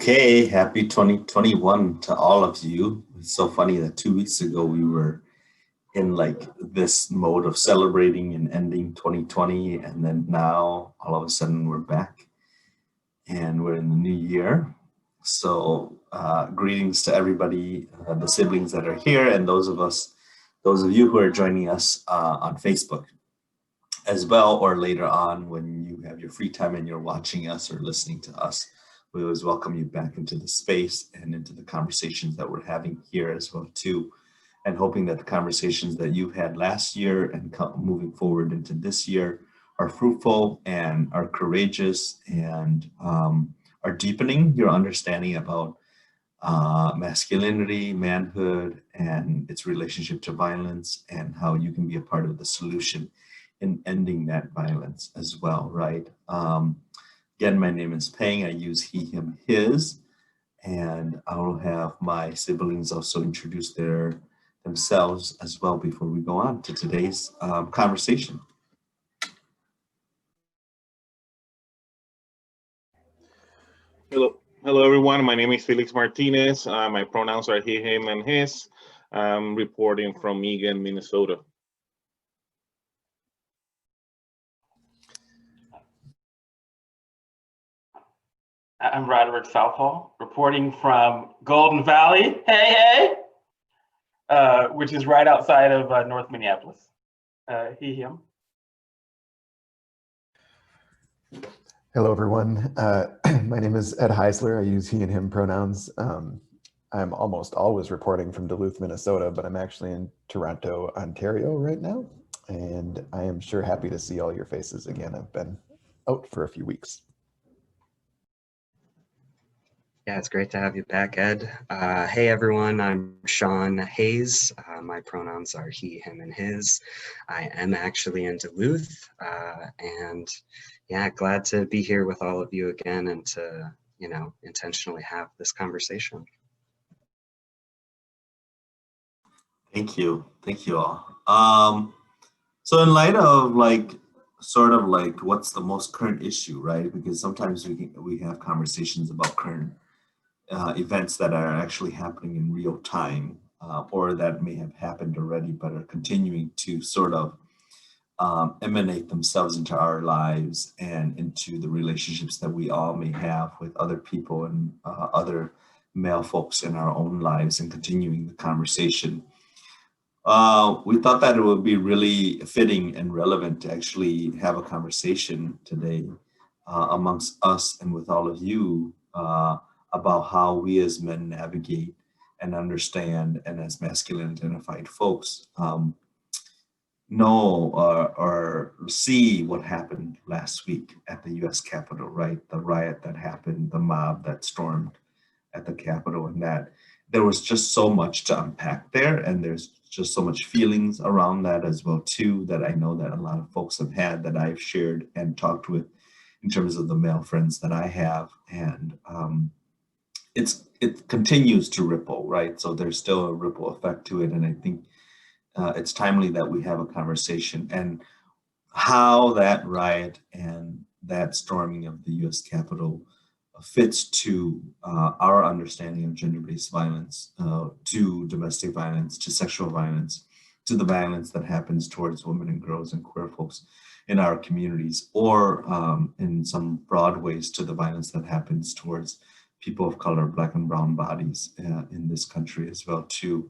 Okay, happy 2021 to all of you. It's so funny that 2 weeks ago we were in like this mode of celebrating and ending 2020, and then now all of a sudden we're back and we're in the new year. So, greetings to everybody, the siblings that are here, and those of you who are joining us on Facebook as well, or later on when you have your free time and you're watching us or listening to us. We always welcome you back into the space and into the conversations that we're having here as well too, and hoping that the conversations that you've had last year and moving forward into this year are fruitful and are courageous and are deepening your understanding about masculinity, manhood, and its relationship to violence, and how you can be a part of the solution in ending that violence as well, right? Again, my name is Pheng. I use he, him, his, and I will have my siblings also introduce themselves as well before we go on to today's conversation. Hello, everyone. My name is Felix Martinez. My pronouns are he, him, and his. I'm reporting from Eagan, Minnesota. I'm Roderic, Southall, reporting from Golden Valley, hey, which is right outside of North Minneapolis. He, him. Hello, everyone. My name is Ed Heisler. I use he and him pronouns. I'm almost always reporting from Duluth, Minnesota, but I'm actually in Toronto, Ontario right now. And I am sure happy to see all your faces again. I've been out for a few weeks. Yeah, it's great to have you back, Ed. Hey, everyone, I'm Sean Hayes. My pronouns are he, him, and his. I am actually in Duluth, and yeah, glad to be here with all of you again and to, intentionally have this conversation. Thank you all. So in light of what's the most current issue, right? Because sometimes we have conversations about current events that are actually happening in real time, or that may have happened already but are continuing to sort of emanate themselves into our lives and into the relationships that we all may have with other people and other male folks in our own lives, and continuing the conversation. We thought that it would be really fitting and relevant to actually have a conversation today amongst us and with all of you about how we as men navigate and understand, and as masculine identified folks know or see what happened last week at the US Capitol, right? The riot that happened, the mob that stormed at the Capitol, and that there was just so much to unpack there, and there's just so much feelings around that as well too, that I know that a lot of folks have had, that I've shared and talked with in terms of the male friends that I have, and it continues to ripple, right? So there's still a ripple effect to it, and I think it's timely that we have a conversation, and how that riot and that storming of the US Capitol fits to our understanding of gender-based violence, to domestic violence, to sexual violence, to the violence that happens towards women and girls and queer folks in our communities, or in some broad ways to the violence that happens towards people of color, Black and brown bodies in this country as well too.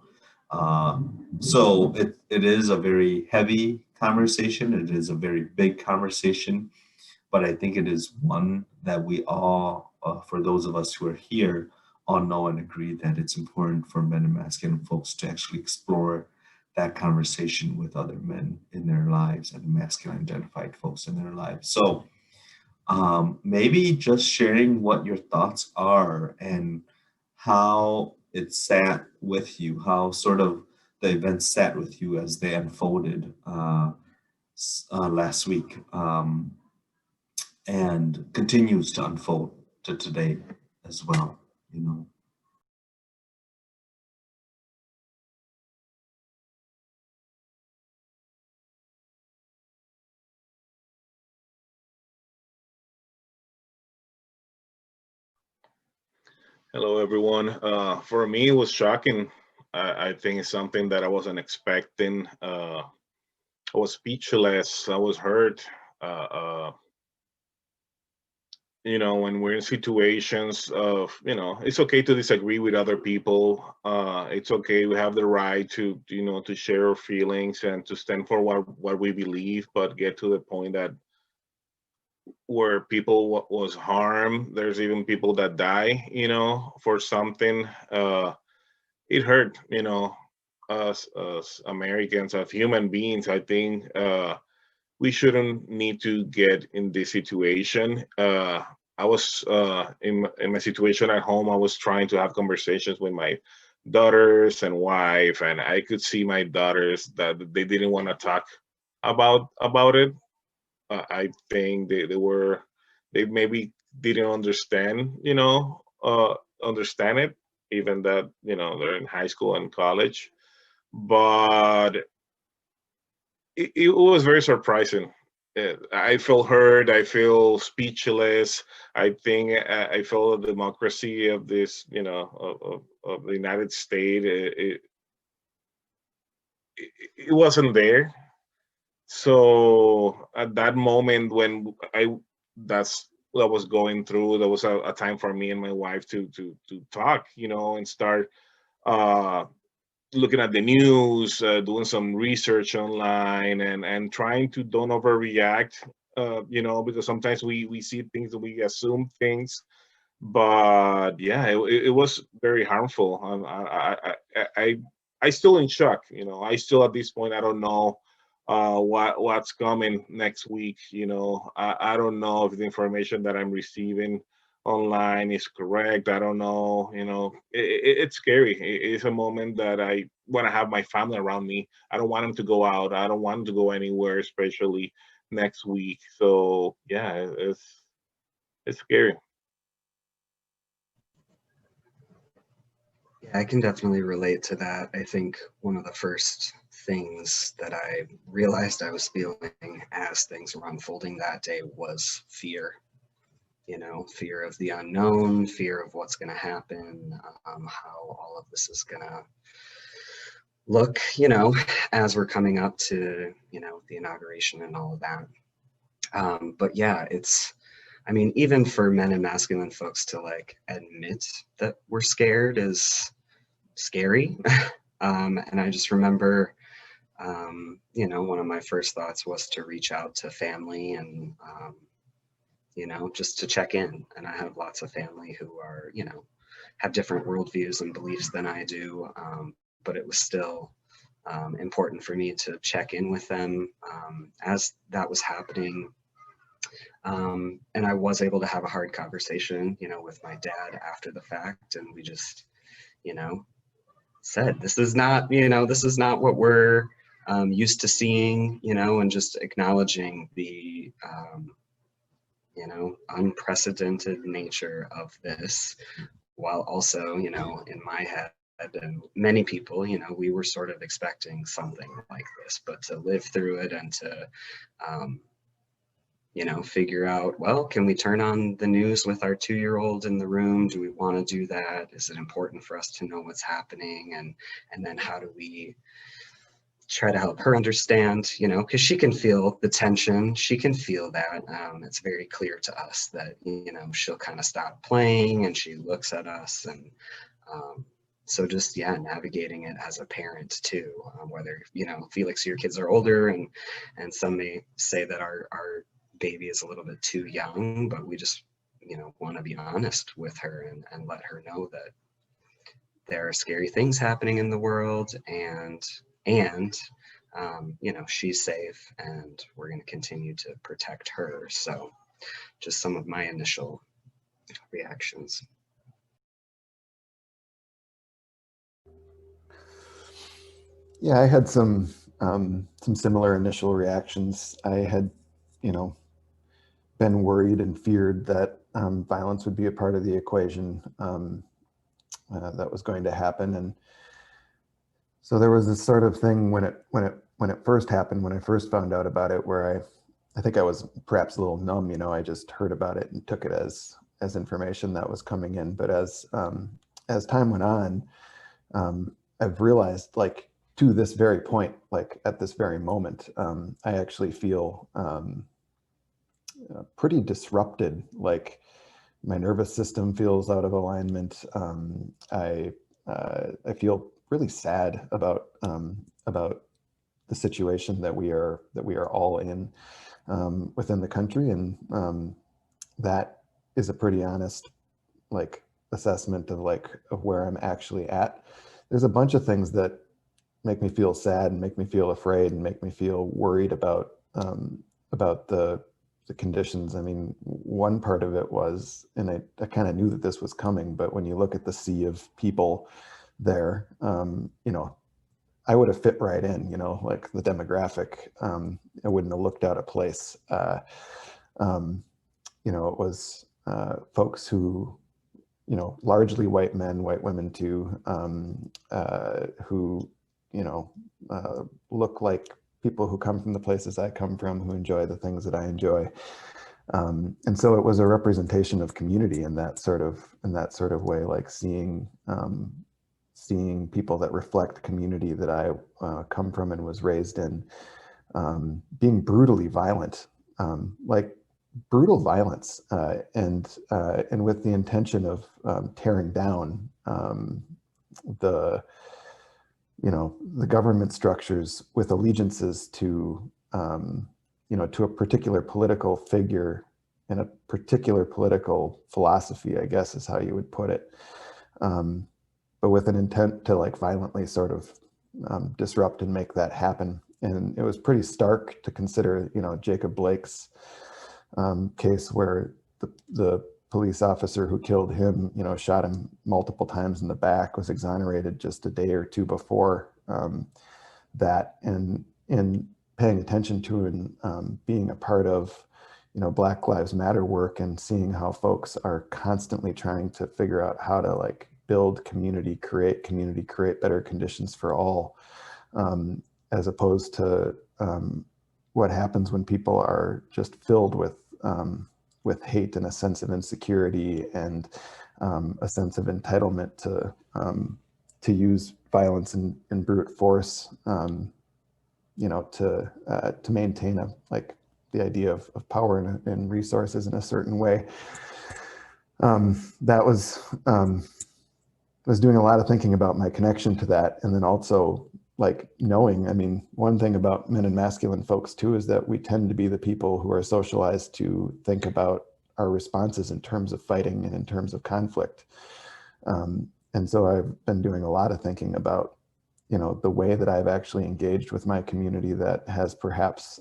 So it is a very heavy conversation. It is a very big conversation, but I think it is one that we all, for those of us who are here, all know and agree that it's important for men and masculine folks to actually explore that conversation with other men in their lives and masculine identified folks in their lives. So maybe just sharing what your thoughts are and how it sat with you, how sort of the events sat with you as they unfolded last week, and continues to unfold to today as well, Hello, everyone. For me, it was shocking. I think it's something that I wasn't expecting. I was speechless. I was hurt. When we're in situations of, it's okay to disagree with other people. It's okay. We have the right to, to share our feelings and to stand for what we believe, but get to the point that where people was harmed. There's even people that die, for something. It hurt, us Americans, as human beings. I think we shouldn't need to get in this situation. I was in my situation at home. I was trying to have conversations with my daughters and wife, and I could see my daughters that they didn't want to talk about it. I think they maybe didn't understand, understand it, even that, they're in high school and college. But it was very surprising. I feel hurt. I feel speechless. I think I feel the democracy of this, of the United States. It wasn't there. So at that moment when that's what I was going through, there was a time for me and my wife to talk, and start uh, looking at the news, doing some research online, and trying to don't overreact, because sometimes we see things and we assume things. But yeah, it was very harmful. I still in shock. I still at this point I don't know what's coming next week. I don't know if the information that I'm receiving online is correct. I don't know. It's scary. It's a moment that I want to have my family around me. I don't want them to go out. I don't want them to go anywhere, especially next week. So yeah, it's scary. Yeah, I can definitely relate to that. I think one of the first things that I realized I was feeling as things were unfolding that day was fear. Fear of the unknown, fear of what's going to happen, how all of this is going to look, as we're coming up to, the inauguration and all of that. But yeah, I mean, even for men and masculine folks to like admit that we're scared is scary. And I just remember, one of my first thoughts was to reach out to family and, just to check in. And I have lots of family who are, have different worldviews and beliefs than I do. But it was still important for me to check in with them as that was happening. And I was able to have a hard conversation, with my dad after the fact. And we just, said, this is not what we're used to seeing, and just acknowledging the, unprecedented nature of this, while also, in my head and many people, we were sort of expecting something like this, but to live through it and to, figure out, well, can we turn on the news with our 2-year-old in the room? Do we want to do that? Is it important for us to know what's happening? And then how do we try to help her understand, because she can feel the tension. She can feel that. It's very clear to us that, she'll kind of stop playing and she looks at us. And so just, yeah, navigating it as a parent too, whether, Felix, your kids are older and some may say that our baby is a little bit too young, but we just, want to be honest with her and let her know that there are scary things happening in the world, and she's safe, and we're going to continue to protect her. So just some of my initial reactions. Yeah, I had some similar initial reactions. I had, been worried and feared that violence would be a part of the equation that was going to happen, and so there was this sort of thing when it first happened, when I first found out about it, where I think I was perhaps a little numb. I just heard about it and took it as as information that was coming in. But as time went on, I've realized, like, to this very point, like at this very moment, I actually feel pretty disrupted. Like my nervous system feels out of alignment. I feel really sad about the situation that we are all in within the country, and that is a pretty honest, like, assessment of where I'm actually at. There's a bunch of things that make me feel sad and make me feel afraid and make me feel worried about the conditions. I mean, one part of it was, and I kind of knew that this was coming, but when you look at the sea of people there, you know, I would have fit right in, you know, like the demographic. I wouldn't have looked out of place. You know, it was folks who, you know, largely white men, white women too, who, you know, look like people who come from the places I come from, who enjoy the things that I enjoy. And so it was a representation of community in that sort of way, like seeing people that reflect community that I come from and was raised in, being brutally violent, like brutal violence, and with the intention of tearing down the government structures with allegiances to to a particular political figure and a particular political philosophy, I guess is how you would put it, but with an intent to like violently sort of disrupt and make that happen. And it was pretty stark to consider, you know, Jacob Blake's case where the police officer who killed him, you know, shot him multiple times in the back, was exonerated just a day or two before that. And in paying attention to and being a part of, you know, Black Lives Matter work, and seeing how folks are constantly trying to figure out how to like build community, create better conditions for all, as opposed to what happens when people are just filled with hate and a sense of insecurity and a sense of entitlement to use violence and brute force, you know, to maintain the idea of power and resources in a certain way. That was doing a lot of thinking about my connection to that, and then also like knowing, I mean, one thing about men and masculine folks too is that we tend to be the people who are socialized to think about our responses in terms of fighting and in terms of conflict. And so I've been doing a lot of thinking about, you know, the way that I've actually engaged with my community that has perhaps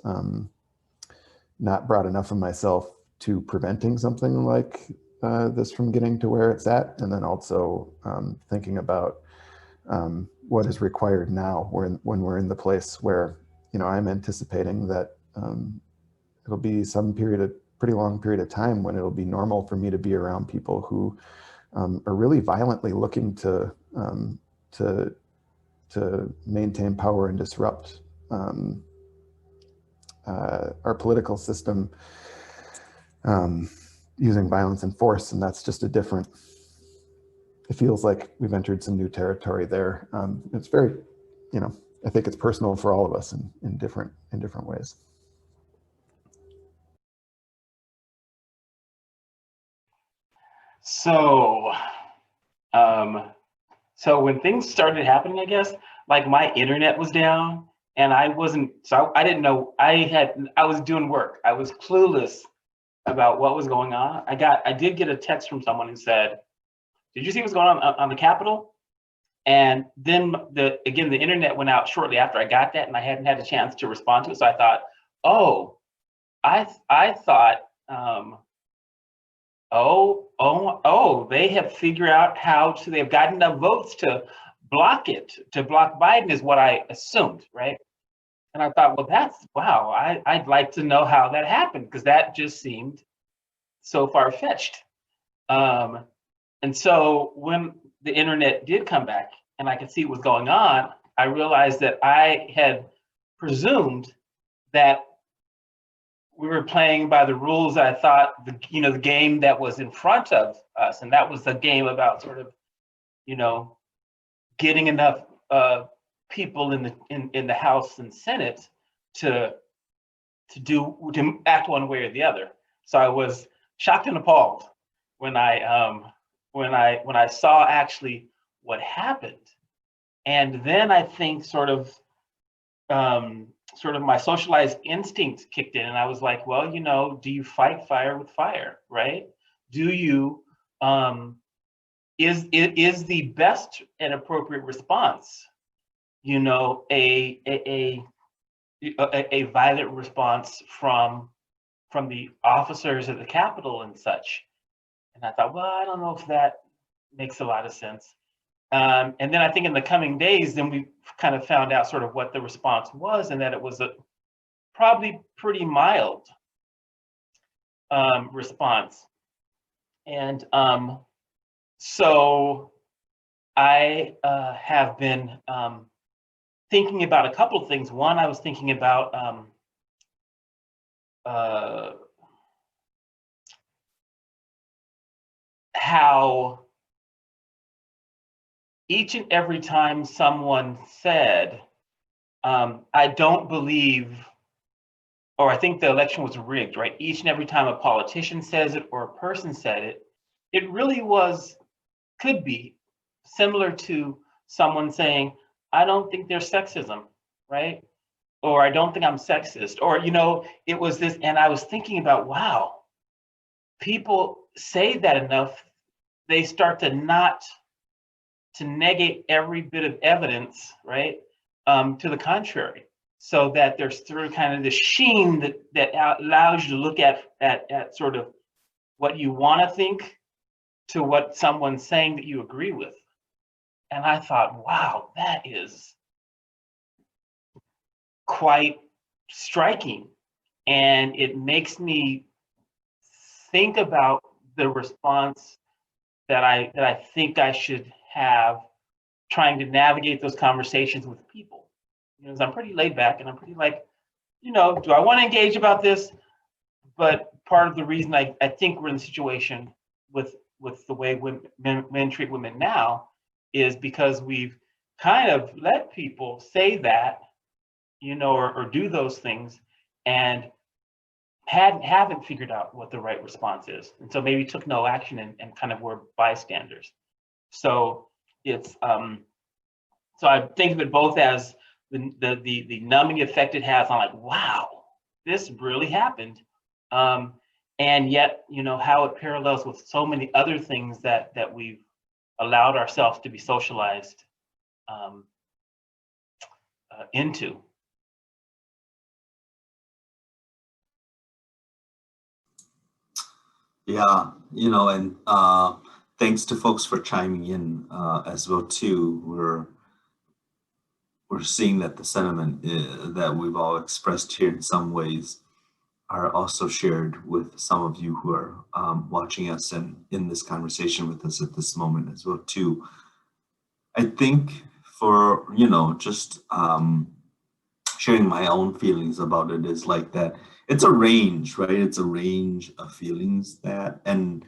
not brought enough of myself to preventing something like this from getting to where it's at. And then also thinking about what is required now when we're in the place where, you know, I'm anticipating that it'll be pretty long period of time when it'll be normal for me to be around people who are really violently looking to maintain power and disrupt our political system using violence and force. And that's just it feels like we've entered some new territory there. It's very, you know, I think it's personal for all of us in different ways. So, so when things started happening, I guess, like my internet was down and I didn't know, I was doing work. I was clueless about what was going on. I did get a text from someone who said, "Did you see what's going on the Capitol?" And then the internet went out shortly after I got that, and I hadn't had a chance to respond to it. So I thought, they have figured out they've gotten enough votes to block Biden, is what I assumed, right? And I thought, well, I'd like to know how that happened, because that just seemed so far-fetched. And so when the internet did come back and I could see what was going on, I realized that I had presumed that we were playing by the rules that I thought the game that was in front of us, and that was the game about sort of, getting enough people in the House and Senate to act one way or the other. So I was shocked and appalled when I saw actually what happened, and then I think sort of my socialized instinct kicked in, and I was like, well, do you fight fire with fire, right? Do you is the best and appropriate response, a violent response from the officers at the Capitol and such? And I thought, well, I don't know if that makes a lot of sense. And then I think in the coming days, then we kind of found out sort of what the response was, and that it was a probably pretty mild response. And so I have been thinking about a couple of things. One, I was thinking about how each and every time someone said, I don't believe, or I think the election was rigged, right? Each and every time a politician says it or a person said it, it really could be similar to someone saying, I don't think there's sexism, right? Or I don't think I'm sexist, or, it was this, and I was thinking about, wow, people say that enough, they start to negate every bit of evidence, right, to the contrary, so that there's through kind of the sheen that allows you to look at sort of what you want to think to what someone's saying that you agree with. And I thought, wow, that is quite striking. And it makes me think about the response that I think I should have trying to navigate those conversations with people. Because I'm pretty laid back and I'm pretty like, do I want to engage about this? But part of the reason I think we're in the situation with the way men treat women now is because we've kind of let people say that, or do those things, and haven't figured out what the right response is. And so maybe took no action and kind of were bystanders. So it's so I think of it both as the numbing effect it has on, like, wow, this really happened. And yet, how it parallels with so many other things that we've allowed ourselves to be socialized into. Yeah, and thanks to folks for chiming in as well too. We're seeing that the sentiment that we've all expressed here in some ways are also shared with some of you who are watching us and in this conversation with us at this moment as well too. I think for, just sharing my own feelings about it is like that. It's a range, right? It's a range of feelings and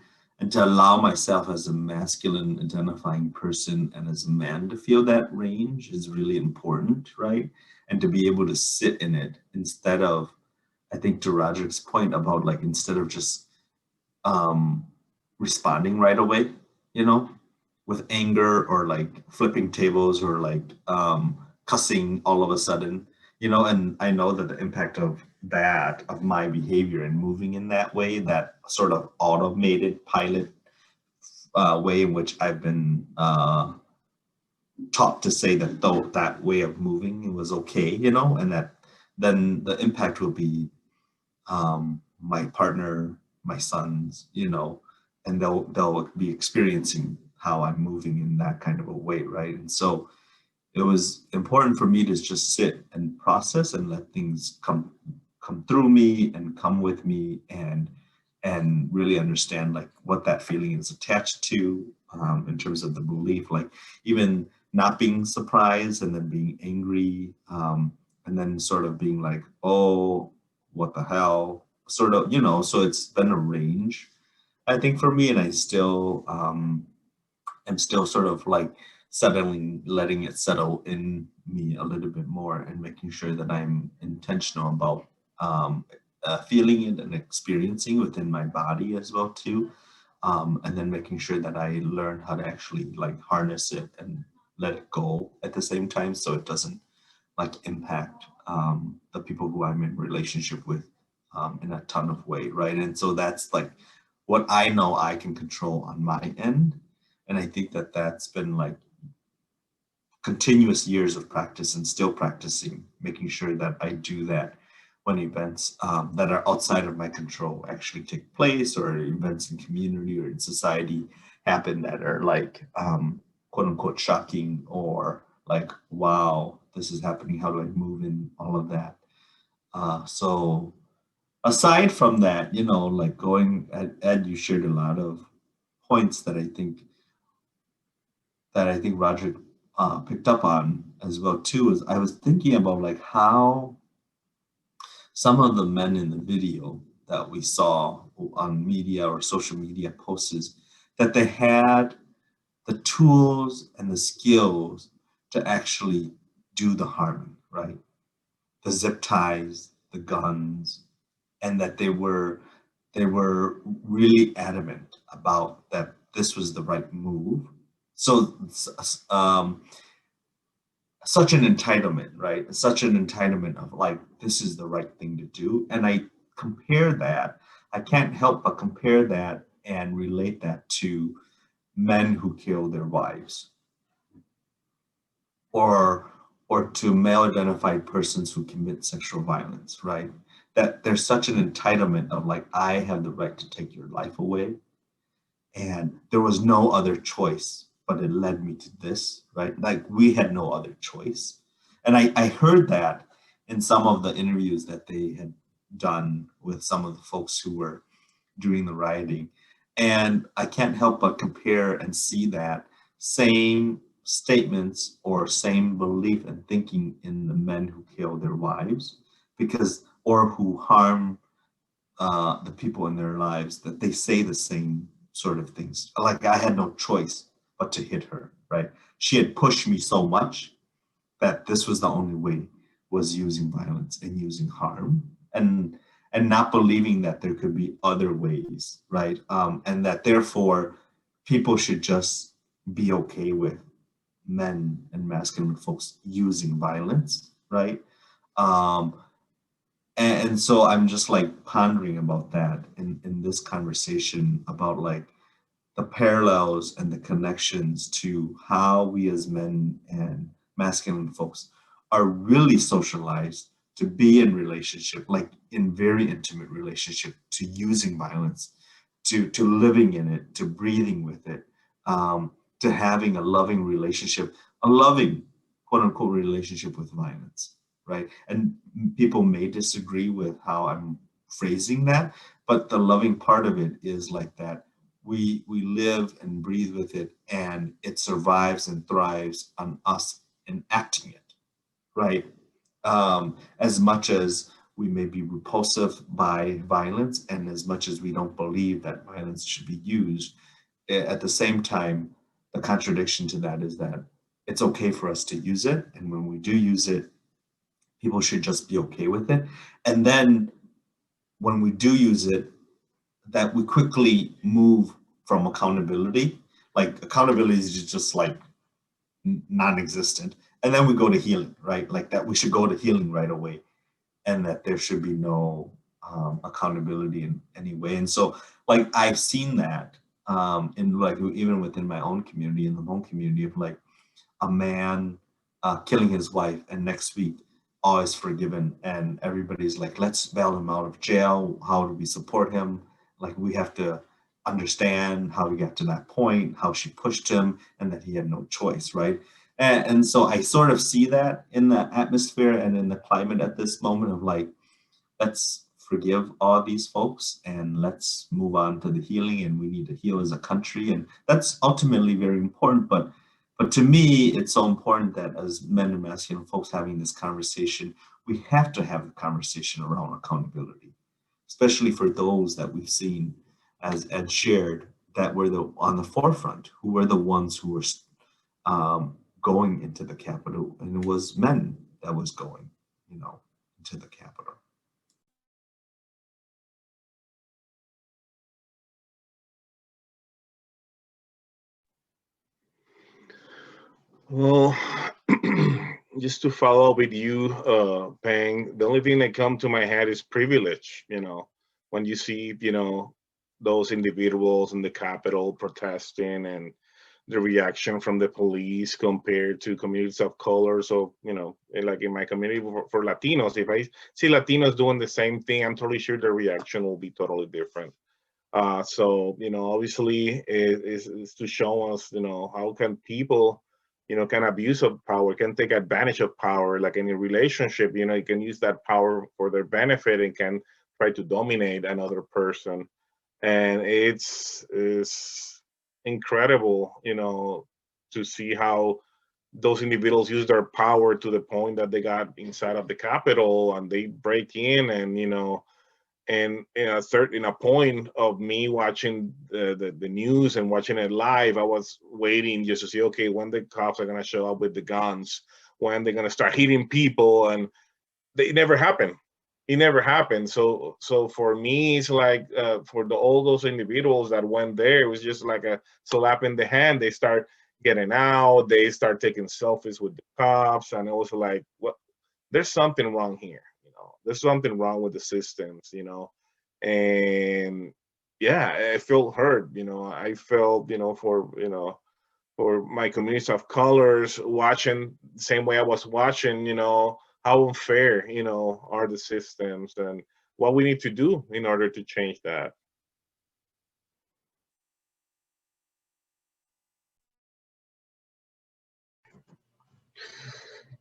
to allow myself as a masculine identifying person and as a man to feel that range is really important, right? And to be able to sit in it instead of, I think to Roderic's point about, like, instead of just responding right away, with anger or like flipping tables or like cussing all of a sudden, and I know that the impact of my behavior and moving in that way, that sort of automated pilot way in which I've been taught to say that that way of moving was okay, and that then the impact will be my partner, my sons, and they'll be experiencing how I'm moving in that kind of a way, right? And so it was important for me to just sit and process and let things come through me and come with me and really understand, like, what that feeling is attached to in terms of the belief, like even not being surprised and then being angry and then sort of being like, oh, what the hell, sort of, so it's been a range, I think, for me, and I still am still sort of like letting it settle in me a little bit more, and making sure that I'm intentional about feeling it and experiencing within my body as well too, and then making sure that I learn how to actually like harness it and let it go at the same time, so it doesn't like impact the people who I'm in relationship with in a ton of way, right? And so that's like what I know I can control on my end, and I think that that's been like continuous years of practice and still practicing, making sure that I do that when events that are outside of my control actually take place, or events in community or in society happen that are like quote unquote shocking, or like, wow, this is happening, how do I move in all of that? So aside from that, like going, Ed, you shared a lot of points that I think Roderic picked up on as well too. Is I was thinking about like how some of the men in the video that we saw on media or social media posts, that they had the tools and the skills to actually do the harming, right? The zip ties, the guns, and that they were really adamant about that this was the right move. So such an entitlement, right? Such an entitlement of like, this is the right thing to do. And I can't help but compare that and relate that to men who kill their wives, or to male identified persons who commit sexual violence, right? That there's such an entitlement of like, I have the right to take your life away, and there was no other choice, but it led me to this, right? Like we had no other choice. And I heard that in some of the interviews that they had done with some of the folks who were doing the rioting. And I can't help but compare and see that same statements or same belief and thinking in the men who kill their wives, or who harm the people in their lives, that they say the same sort of things. Like, I had no choice but to hit her, right? She had pushed me so much that this was the only way, was using violence and using harm, and not believing that there could be other ways, right? And that therefore people should just be okay with men and masculine folks using violence, right? And so I'm just like pondering about that in this conversation, about like the parallels and the connections to how we as men and masculine folks are really socialized to be in relationship, like in very intimate relationship, to using violence, to living in it, to breathing with it, to having a loving relationship, a loving quote unquote relationship with violence, right? And people may disagree with how I'm phrasing that, but the loving part of it is like that we live and breathe with it, and it survives and thrives on us enacting it, right? As much as we may be repulsive by violence, and as much as we don't believe that violence should be used, at the same time, the contradiction to that is that it's okay for us to use it, and when we do use it, people should just be okay with it. And then when we do use it, that we quickly move from accountability. Like, accountability is just like non-existent. And then we go to healing, right? Like that we should go to healing right away, and that there should be no accountability in any way. And so like, I've seen that in like, even within my own community, in the Hmong community, of like a man killing his wife, and next week all is forgiven, and everybody's like, let's bail him out of jail. How do we support him? Like, we have to understand how he got to that point, how she pushed him, and that he had no choice, right? And so I sort of see that in the atmosphere and in the climate at this moment of like, let's forgive all these folks and let's move on to the healing, and we need to heal as a country. And that's ultimately very important. But to me, it's so important that as men and masculine folks having this conversation, we have to have a conversation around accountability. especially for those that we've seen, as Ed shared, that were on the forefront, who were the ones who were going into the Capitol, and it was men that was going, into the Capitol. Well, just to follow up with you, Pheng, the only thing that come to my head is privilege. When you see, those individuals in the Capitol protesting and the reaction from the police compared to communities of color. So, like in my community for Latinos, if I see Latinos doing the same thing, I'm totally sure the reaction will be totally different. So, obviously is to show us, how can people, can abuse of power, can take advantage of power, like in a relationship, you can use that power for their benefit and can try to dominate another person. And it's incredible, to see how those individuals use their power to the point that they got inside of the Capitol and they break in and, and in a point of me watching the news and watching it live, I was waiting just to see, okay, when the cops are going to show up with the guns, when they're going to start hitting people, and it never happened. It never happened. So for me, it's like for all those individuals that went there, it was just like a slap in the hand. They start getting out, they start taking selfies with the cops, and it was like, what? There's something wrong here. There's something wrong with the systems, and yeah, I felt hurt. I felt, for my communities of colors watching the same way I was watching, how unfair, are the systems and what we need to do in order to change that.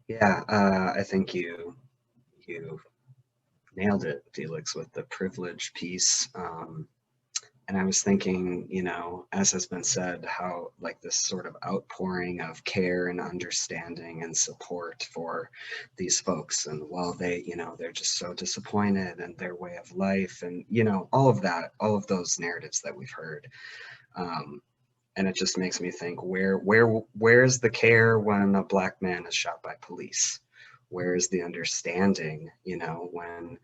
Yeah, I think you nailed it, Felix, with the privilege piece. And I was thinking, as has been said, how like this sort of outpouring of care and understanding and support for these folks. And while they, they're just so disappointed in their way of life and, all of that, all of those narratives that we've heard. And it just makes me think, where's the care when a Black man is shot by police? Where's the understanding, when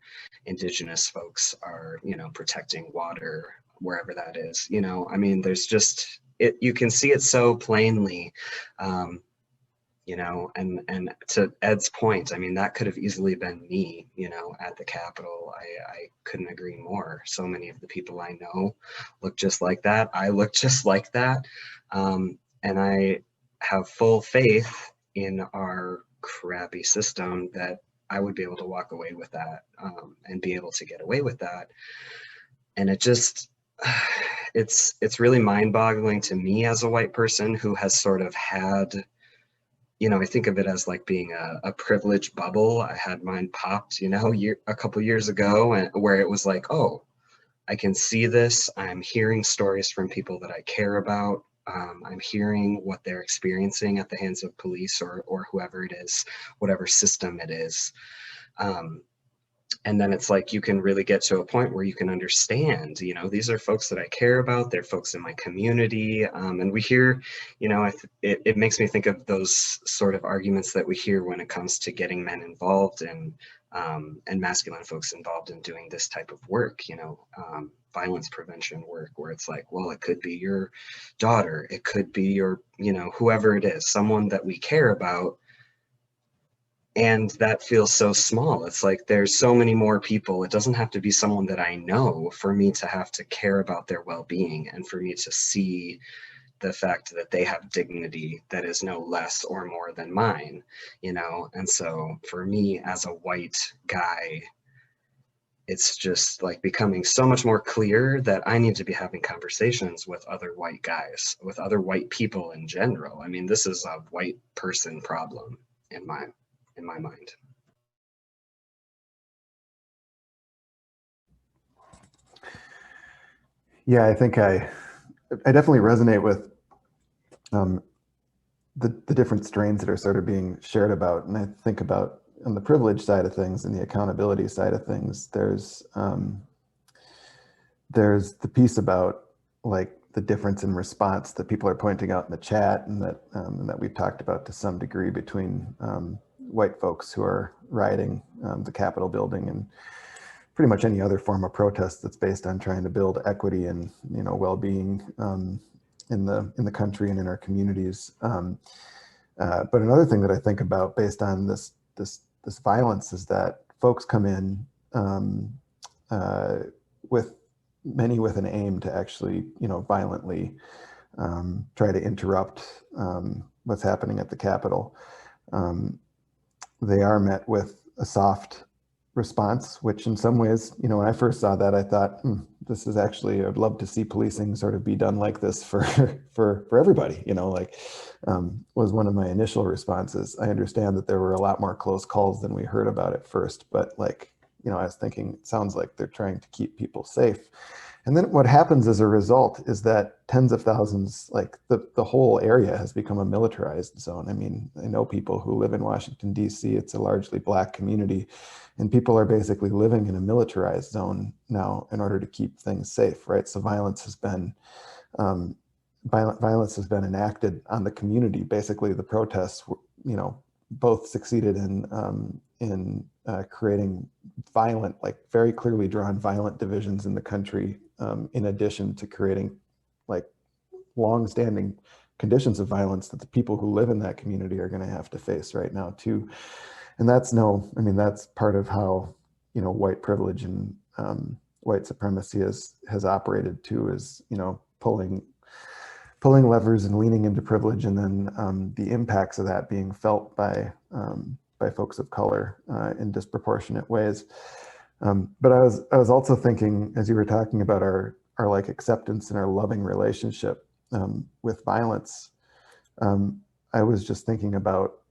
Indigenous folks are, protecting water, wherever that is, I mean, there's just, you can see it so plainly, and to Ed's point, I mean, that could have easily been me, at the Capitol. I couldn't agree more. So many of the people I know look just like that. I look just like that. And I have full faith in our crappy system that I would be able to walk away with that, and be able to get away with that. And it just, it's really mind-boggling to me as a white person who has sort of had, I think of it as like being a privileged bubble. I had mine popped, a couple years ago, and where it was like, oh, I can see this. I'm hearing stories from people that I care about. I'm hearing what they're experiencing at the hands of police or whoever it is, whatever system it is. And then it's like you can really get to a point where you can understand, these are folks that I care about. They're folks in my community. And we hear, it makes me think of those sort of arguments that we hear when it comes to getting men involved and masculine folks involved in doing this type of work, violence prevention work, where it's like, well, it could be your daughter, it could be your, whoever it is, someone that we care about. And that feels so small. It's like there's so many more people. It doesn't have to be someone that I know for me to have to care about their well-being and for me to see the fact that they have dignity that is no less or more than mine, And so for me as a white guy, it's just like becoming so much more clear that I need to be having conversations with other white guys, with other white people in general. I mean, this is a white person problem in my mind. Yeah, I think I definitely resonate with the different strains that are sort of being shared about. And I think about on the privilege side of things and the accountability side of things, there's there's the piece about like the difference in response that people are pointing out in the chat, and that we've talked about to some degree between white folks who are rioting the Capitol building and pretty much any other form of protest that's based on trying to build equity and well-being in the country and in our communities. But another thing that I think about based on this violence is that folks come in with many with an aim to actually violently try to interrupt what's happening at the Capitol. They are met with a soft response, which in some ways, when I first saw that, I thought, this is actually, I'd love to see policing sort of be done like this for everybody, was one of my initial responses. I understand that there were a lot more close calls than we heard about at first, but I was thinking, it sounds like they're trying to keep people safe. And then what happens as a result is that tens of thousands, like the whole area has become a militarized zone. I mean, I know people who live in Washington, D.C., it's a largely Black community, and people are basically living in a militarized zone now in order to keep things safe, right? So violence has been enacted on the community. Basically, the protests, both succeeded in creating violent, like very clearly drawn violent divisions in the country, in addition to creating like long-standing conditions of violence that the people who live in that community are going to have to face right now too. And that's part of how white privilege and white supremacy has operated too, is pulling levers and leaning into privilege, and then the impacts of that being felt by folks of color in disproportionate ways. But I was also thinking, as you were talking about our like acceptance and our loving relationship with violence, I was just thinking about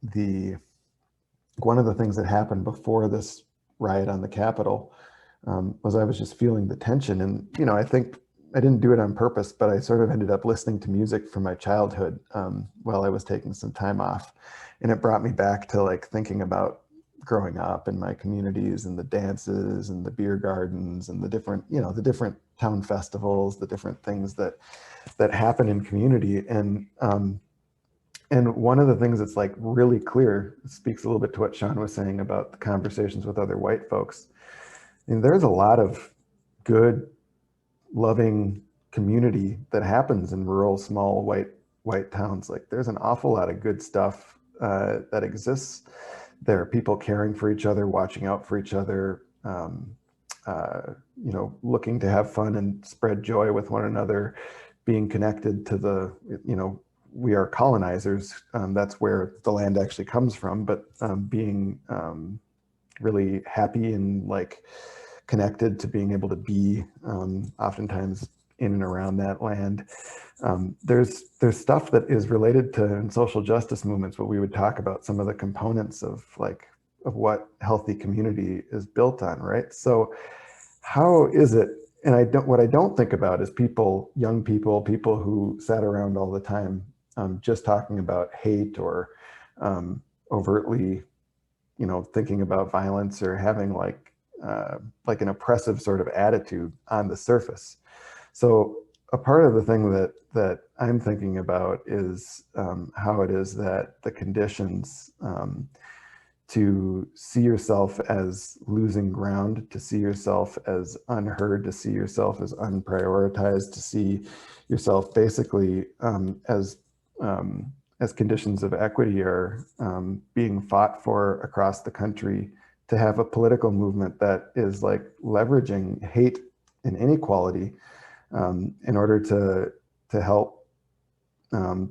one of the things that happened before this riot on the Capitol was I was just feeling the tension, and I think I didn't do it on purpose, but I sort of ended up listening to music from my childhood while I was taking some time off. And it brought me back to like thinking about growing up in my communities and the dances and the beer gardens and the different town festivals, the different things that happen in community. And one of the things that's like really clear, speaks a little bit to what Sean was saying about the conversations with other white folks. And there's a lot of good, loving community that happens in rural, small, white towns. Like there's an awful lot of good stuff that exists there. People caring for each other, watching out for each other, looking to have fun and spread joy with one another, being connected to the, we are colonizers. That's where the land actually comes from, but being really happy and like connected to being able to be oftentimes in and around that land. There's stuff that is related to in social justice movements, what we would talk about, some of the components of what healthy community is built on, right? So how is it, and what I don't think about is young people who sat around all the time just talking about hate or overtly, thinking about violence or having like an oppressive sort of attitude on the surface. So a part of the thing that I'm thinking about is how it is that the conditions to see yourself as losing ground, to see yourself as unheard, to see yourself as unprioritized, to see yourself basically as conditions of equity are being fought for across the country, to have a political movement that is like leveraging hate and inequality in order to help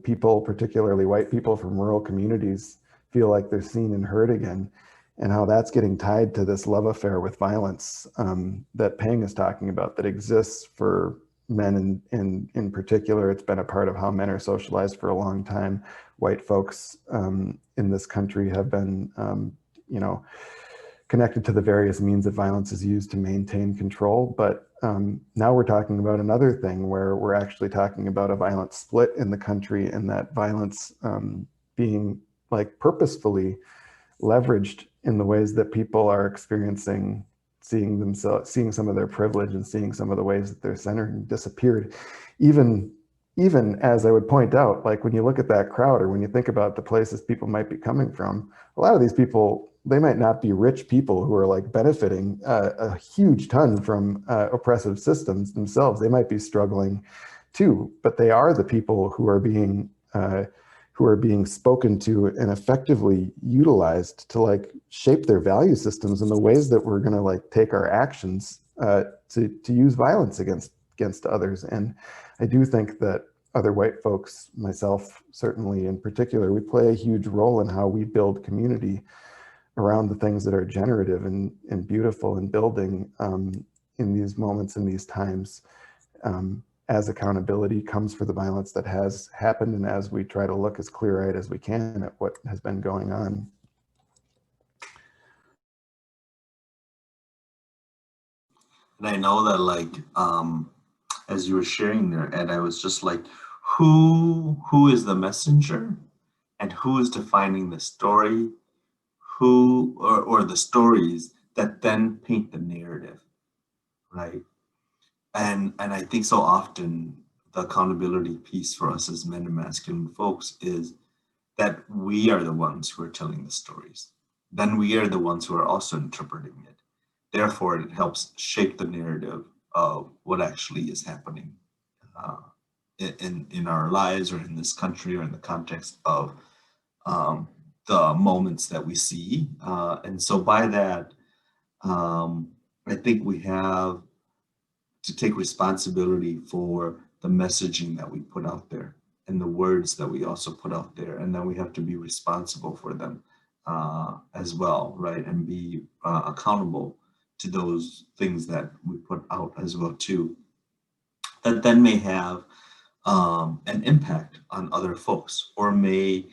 people, particularly white people from rural communities, feel like they're seen and heard again, and how that's getting tied to this love affair with violence that Pheng is talking about, that exists for men in particular. It's been a part of how men are socialized for a long time. White folks in this country have been, connected to the various means that violence is used to maintain control. But now we're talking about another thing where we're actually talking about a violent split in the country, and that violence being like purposefully leveraged in the ways that people are experiencing seeing themselves, seeing some of their privilege and seeing some of the ways that they're centered and disappeared. Even as I would point out, like when you look at that crowd or when you think about the places people might be coming from, a lot of these people, they might not be rich people who are like benefiting a huge ton from oppressive systems themselves. They might be struggling too, but they are the people who are being spoken to and effectively utilized to like shape their value systems in the ways that we're going to like take our actions to use violence against others. And I do think that other white folks, myself certainly in particular, we play a huge role in how we build community around the things that are generative and beautiful and building in these moments, in these times, as accountability comes for the violence that has happened and as we try to look as clear-eyed as we can at what has been going on. And I know that, like, as you were sharing there, Ed, I was just like, who is the messenger and who is defining the story, who or the stories that then paint the narrative, right? And I think so often the accountability piece for us as men and masculine folks is that we are the ones who are telling the stories. Then we are the ones who are also interpreting it. Therefore, it helps shape the narrative of what actually is happening in our lives or in this country or in the context of the moments that we see. And so by that, I think we have to take responsibility for the messaging that we put out there and the words that we also put out there. And then we have to be responsible for them as well, right? And be accountable to those things that we put out as well too. That then may have an impact on other folks or may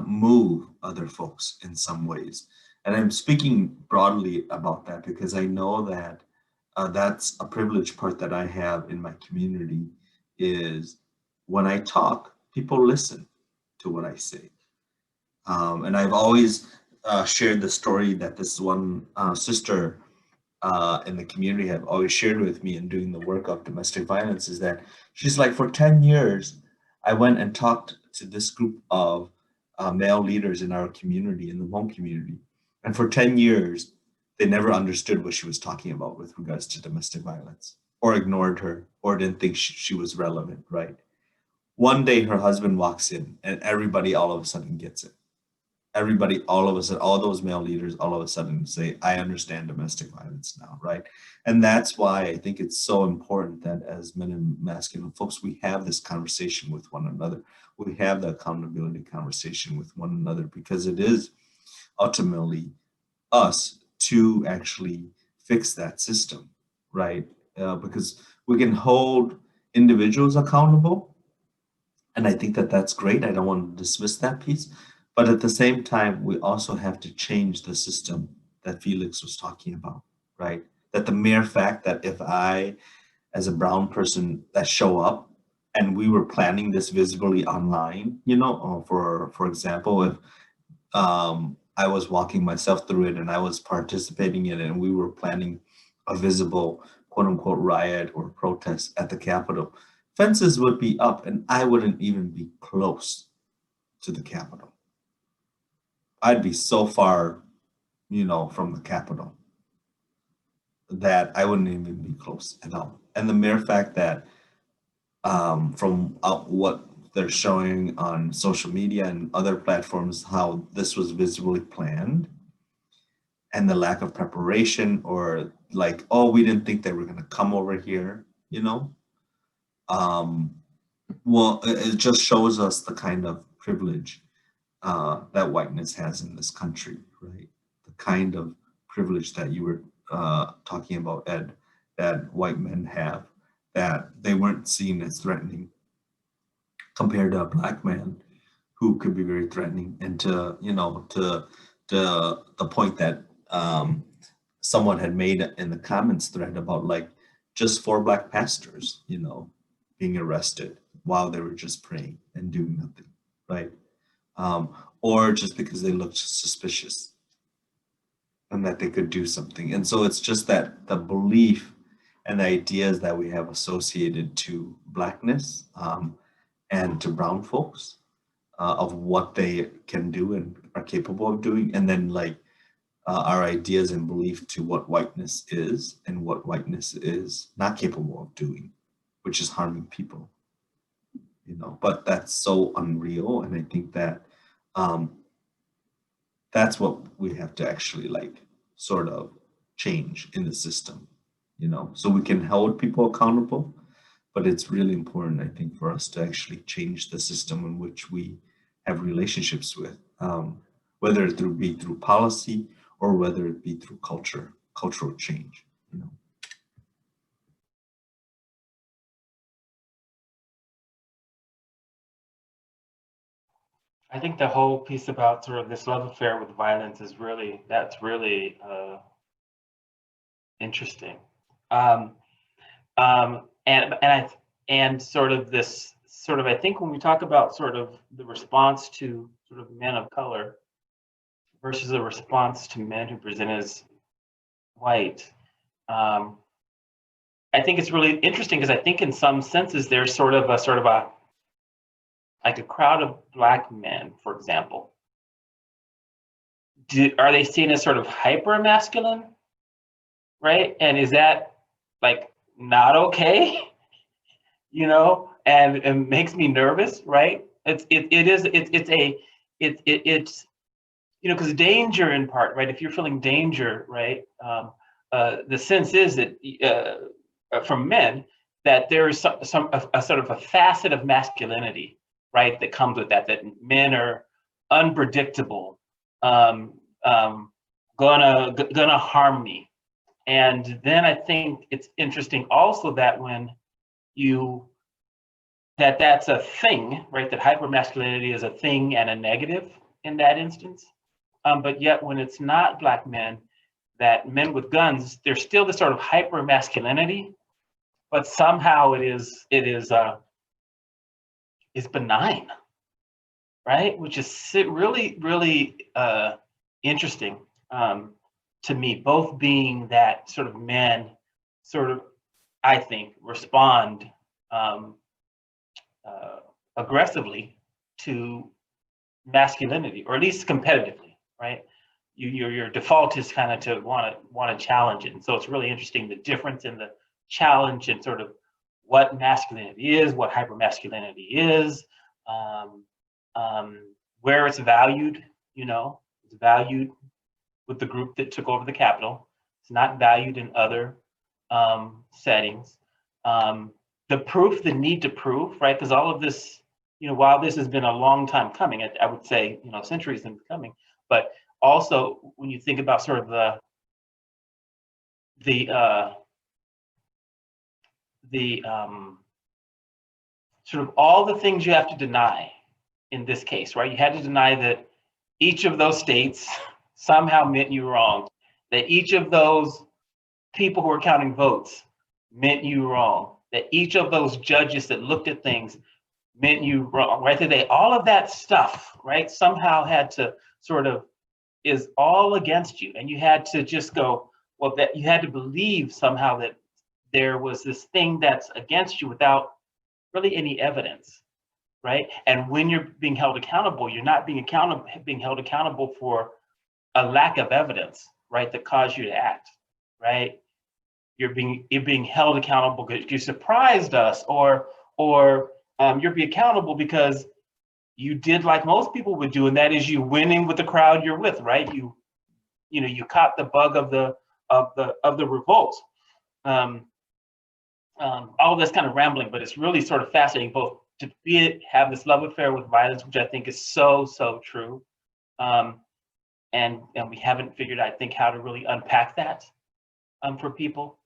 move other folks in some ways. And I'm speaking broadly about that because I know that that's a privileged part that I have in my community is when I talk, people listen to what I say. And I've always shared the story that this one sister in the community have always shared with me in doing the work of domestic violence is that she's like, for 10 years, I went and talked to this group of male leaders in our community, in the Hmong community. And for 10 years, they never understood what she was talking about with regards to domestic violence or ignored her or didn't think she was relevant, right? One day her husband walks in and everybody all of a sudden gets it. Everybody all of a sudden, all those male leaders all of a sudden say, I understand domestic violence now, right? And that's why I think it's so important that as men and masculine folks, we have this conversation with one another. We have the accountability conversation with one another because it is ultimately us to actually fix that system, right? Because we can hold individuals accountable. And I think that that's great. I don't want to dismiss that piece. But at the same time, we also have to change the system that Felix was talking about, right? That the mere fact that if I, as a brown person, that show up and we were planning this visibly online, you know, for example, if I was walking myself through it and I was participating in it and we were planning a visible quote unquote riot or protest at the Capitol, fences would be up and I wouldn't even be close to the Capitol. I'd be so far, you know, from the Capitol that I wouldn't even be close at all. And the mere fact that from what they're showing on social media and other platforms, how this was visibly planned and the lack of preparation or like, oh, we didn't think they were going to come over here, you know? Well, it just shows us the kind of privilege that whiteness has in this country, right? The kind of privilege that you were talking about, Ed, that white men have, that they weren't seen as threatening compared to a black man who could be very threatening. And to, you know, to the point that someone had made in the comments thread about like just 4 black pastors, you know, being arrested while they were just praying and doing nothing, right? Or just because they looked suspicious. and that they could do something. And so it's just that the belief and the ideas that we have associated to Blackness and to brown folks of what they can do and are capable of doing, and then like our ideas and belief to what whiteness is and what whiteness is not capable of doing, which is harming people, you know. But that's so unreal, and I think that that's what we have to actually like sort of change in the system, you know, so we can hold people accountable. But it's really important, I think, for us to actually change the system in which we have relationships with, whether it be through policy or whether it be through cultural change, you know. I think the whole piece about sort of this love affair with violence is really, that's really interesting. And sort of this sort of, I think when we talk about sort of the response to sort of men of color versus the response to men who present as white, I think it's really interesting because I think in some senses there's sort of a like a crowd of Black men, for example. Are they seen as sort of hyper masculine, right? And is that like not okay? You know, and it makes me nervous, right? It's you know, because danger in part, right? If you're feeling danger, right? The sense is that from men that there is a sort of a facet of masculinity, right, that comes with that. That men are unpredictable, gonna harm me, and then I think it's interesting also that when that's a thing, right? That hypermasculinity is a thing and a negative in that instance. But yet when it's not Black men, that men with guns, there's still this sort of hypermasculinity, but somehow it is benign, right? Which is really, really interesting to me, both being that sort of men sort of, I think, respond aggressively to masculinity, or at least competitively, right? Your default is kind of to want to challenge it, and so it's really interesting the difference in the challenge and sort of what masculinity is, what hypermasculinity is, where it's valued. You know, it's valued with the group that took over the Capitol. It's not valued in other settings. The proof, the need to prove, right? Because all of this, you know, while this has been a long time coming, I would say, you know, centuries in coming, but also when you think about sort of the sort of all the things you have to deny in this case, right? You had to deny that each of those states somehow meant you wrong, that each of those people who are counting votes meant you wrong, that each of those judges that looked at things meant you wrong, right? That they, all of that stuff, right, somehow had to sort of, is all against you. And you had to just go, well, that you had to believe somehow that there was this thing that's against you without really any evidence, right? And when you're being held accountable, you're not being held accountable for a lack of evidence, right, that caused you to act, right? You're being held accountable because you surprised us, or you're being accountable because you did like most people would do, and that is you winning with the crowd you're with, right? You know, you caught the bug of the revolt. All of this kind of rambling, but it's really sort of fascinating both to have this love affair with violence, which I think is so true, and we haven't figured, I think, how to really unpack that for people,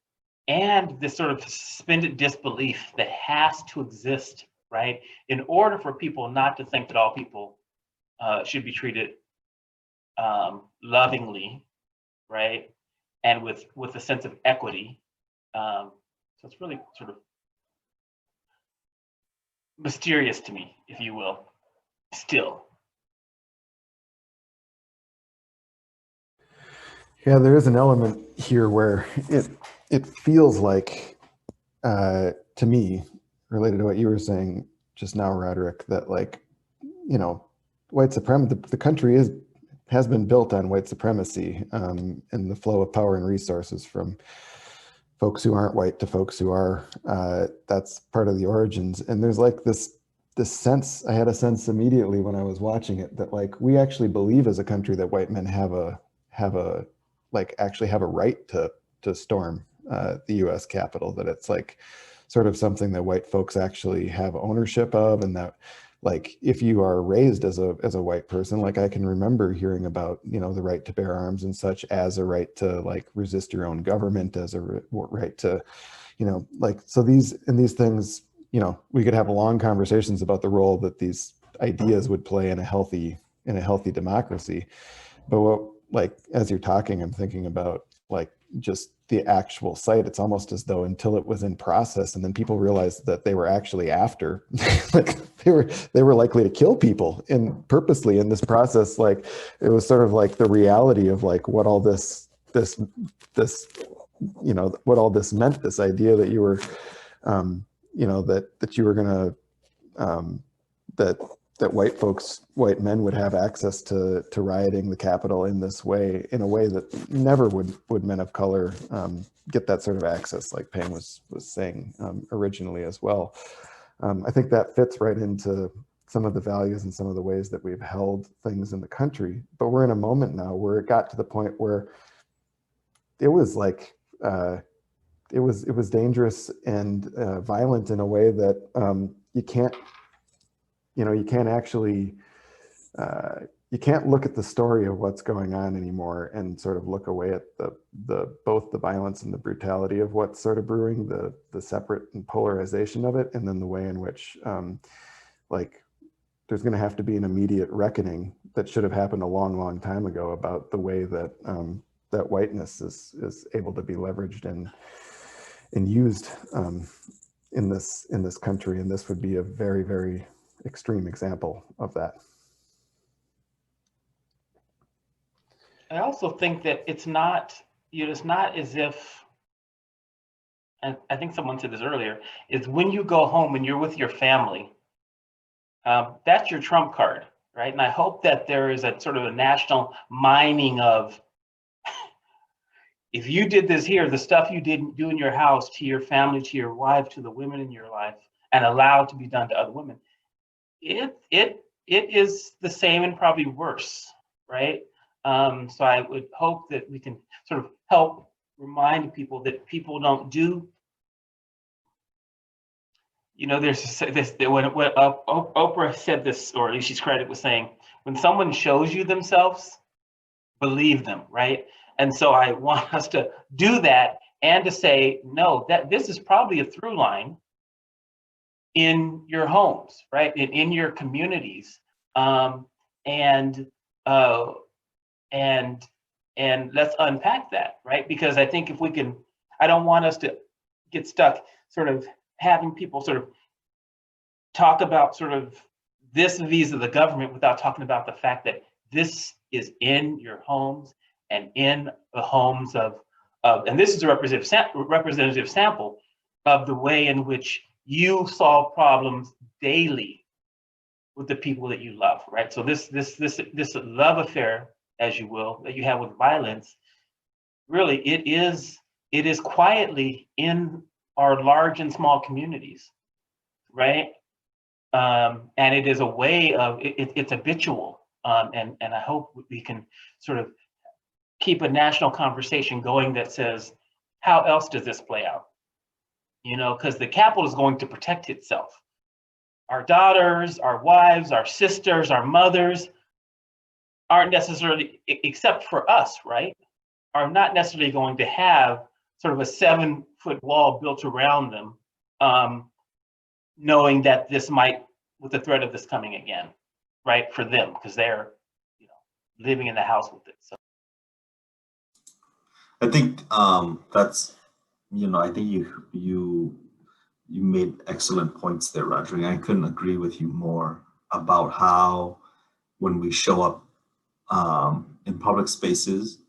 and this sort of suspended disbelief that has to exist, right, in order for people not to think that all people should be treated lovingly, right, and with a sense of equity. So it's really sort of mysterious to me, if you will, still. Yeah, there is an element here where it feels like, to me, related to what you were saying just now, Roderic, that like, you know, white supremacy, the country has been built on white supremacy, and the flow of power and resources from folks who aren't white to folks who are. That's part of the origins. And there's like this sense, I had a sense immediately when I was watching it, that like we actually believe as a country that white men have a actually have a right to storm the U.S. Capitol, that it's like sort of something that white folks actually have ownership of, and that like if you are raised as a white person, like I can remember hearing about, you know, the right to bear arms and such as a right to like resist your own government, as a right to, you know, like, so these things, you know, we could have long conversations about the role that these ideas would play in a healthy democracy. But what, like, as you're talking, I'm thinking about like just the actual site. It's almost as though until it was in process, and then people realized that they were actually after, like they were likely to kill people purposely in this process. Like it was sort of like the reality of like what all this, you know, what all this meant. This idea that you were, you know, that you were gonna, that white men would have access to rioting the Capitol in this way, in a way that never would men of color get that sort of access, like Pheng was saying originally as well. I think that fits right into some of the values and some of the ways that we've held things in the country. But we're in a moment now where it got to the point where it was like, it was dangerous and violent in a way that you can't, you know, you can't actually, you can't look at the story of what's going on anymore and sort of look away at both the violence and the brutality of what's sort of brewing, the separate and polarization of it, and then the way in which, like, there's going to have to be an immediate reckoning that should have happened a long, long time ago about the way that that whiteness is able to be leveraged and used in this country, and this would be a very, very extreme example of that. I also think that it's not, you know, it's not as if, and I think someone said this earlier, is when you go home and you're with your family, that's your trump card, right? And I hope that there is a sort of a national mining of, if you did this here, the stuff you didn't do in your house to your family, to your wife, to the women in your life, and allowed to be done to other women, it is the same and probably worse, right? So I would hope that we can sort of help remind people that people don't do, you know, there's this, when Oprah said this, or at least she's credited with saying, when someone shows you themselves, believe them, right? And so I want us to do that and to say, no, that this is probably a through line in your homes, right? In your communities, and let's unpack that, right? Because I think if we can, I don't want us to get stuck sort of having people sort of talk about sort of this vis-a-vis the government without talking about the fact that this is in your homes and in the homes of and this is a representative sample of the way in which you solve problems daily with the people that you love, right? So this love affair, as you will, that you have with violence, really it is quietly in our large and small communities, right? And it is a way of it's habitual, and I hope we can sort of keep a national conversation going that says, how else does this play out? You know, because the Capitol is going to protect itself. Our daughters, our wives, our sisters, our mothers aren't necessarily, except for us, right, are not necessarily going to have sort of a 7-foot wall built around them, knowing that this might, with the threat of this coming again, right, for them, because they're, you know, living in the house with it. So I think that's, you know, I think you made excellent points there, Roderic. I couldn't agree with you more about how when we show up in public spaces,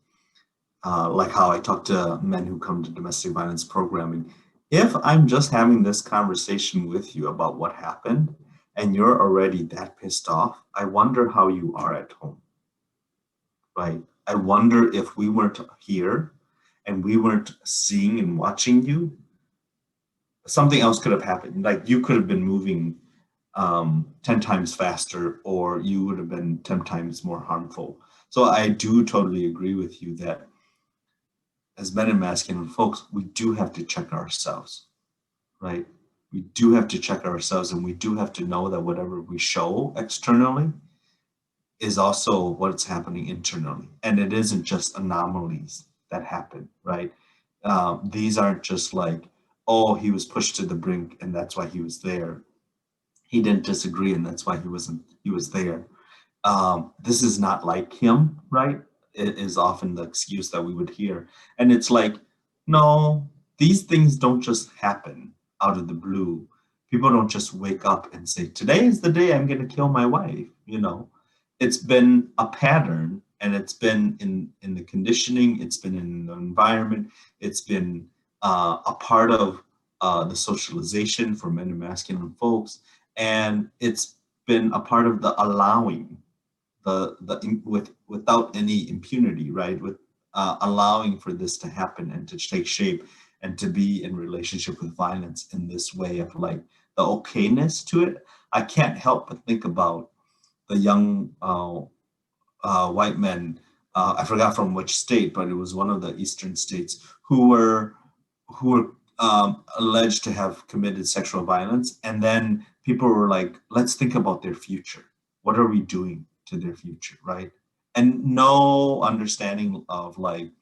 like how I talk to men who come to domestic violence programming. If I'm just having this conversation with you about what happened and you're already that pissed off, I wonder how you are at home, right? I wonder if we weren't here and we weren't seeing and watching you, something else could have happened. Like you could have been moving 10 times faster, or you would have been 10 times more harmful. So I do totally agree with you that as men and masculine folks, we do have to check ourselves, right? We do have to check ourselves, and we do have to know that whatever we show externally is also what's happening internally. And it isn't just anomalies that happen, right? These aren't just like, oh, he was pushed to the brink and that's why he was there. He didn't disagree and that's why he was there. This is not like him, right? It is often the excuse that we would hear. And it's like, no, these things don't just happen out of the blue. People don't just wake up and say, today is the day I'm going to kill my wife. You know, it's been a pattern, and it's been in the conditioning, it's been in the environment, it's been a part of the socialization for men and masculine folks. And it's been a part of the allowing without any impunity, right? With allowing for this to happen and to take shape and to be in relationship with violence in this way of like the okayness to it. I can't help but think about the young white men. I forgot from which state, but it was one of the eastern states who were alleged to have committed sexual violence, and then people were like, "Let's think about their future. What are we doing to their future, right?" And no understanding of like